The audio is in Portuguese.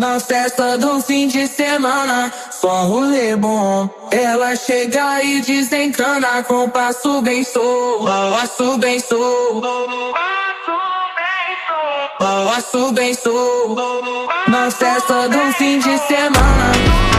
Na festa do fim de semana, só rolê bom. Ela chega e desencana com passo bem solto, passo bem solto, passo bem solto. Na festa do fim de semana.